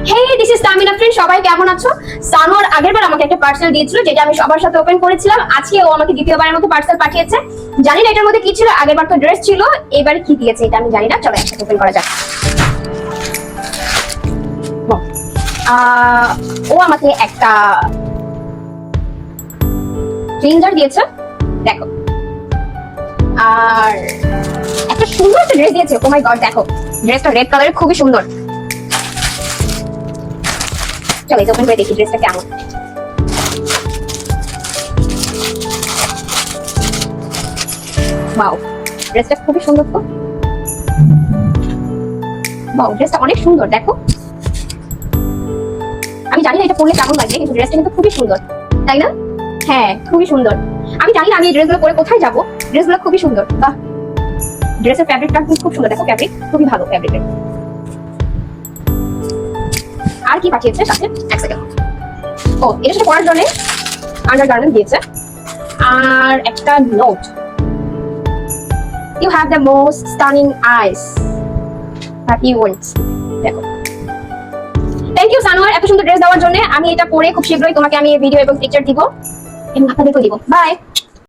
Hey, this is Tamina friend. সবাই কেমন আছো? সানোয়ার আগেরবার আমাকে একটা পার্সেল দিয়েছিল, যেটা আমি সবার সাথে ওপেন করেছিলাম। আজকে ও আমাকে দ্বিতীয়বারের মতো পার্সেল পাঠিয়েছে। জানি না এটার মধ্যে কি ছিল, আগেরবার তো ড্রেস ছিল, এবারে কি দিয়েছে এটা আমি জানি না। চলো একসাথে ওপেন করা যাক। ও আমাকে একটা ক্লিনজার দিয়েছে, দেখো। আর একটা সুন্দর একটা ড্রেস দিয়েছে। ও মাই গড, দেখো ড্রেসটা রেড কালারের, খুবই সুন্দর। চলো এটা ওপেন করে দেখি ড্রেসটা কেমন। ওয়াও, ড্রেসটা খুবই সুন্দর তো। ওয়াও, ড্রেসটা অনেক সুন্দর, দেখো। আমি জানি না এটা পরলে কেমন লাগবে, কিন্তু ড্রেসটা কিন্তু খুবই সুন্দর, তাই না? হ্যাঁ, খুবই সুন্দর। আমি জানি না আমি এই ড্রেসগুলো পরে কোথায় যাবো। ড্রেসগুলো খুবই সুন্দর। বাহ, ড্রেসের ফ্যাব্রিকটা খুব সুন্দর, দেখো ফ্যাব্রিক খুবই ভালো ফ্যাব্রিকের। আর কি পাঠিয়েছে সাথে? এক সেকেন্ড। ও, এটা সাথে পরার জন্য আন্ডারগার্মেন্ট দিয়েছে। আর একটা note, you have the most stunning eyes that you want. দেখো, থ্যাংক ইউ সানোয়ার এত সুন্দর ড্রেস দেওয়ার জন্য। আমি এটা পরে খুব শীঘ্রই তোমাকে আমি ভিডিও এবং পিকচার দিব এবং আপনাদেরকেও দিব। বাই।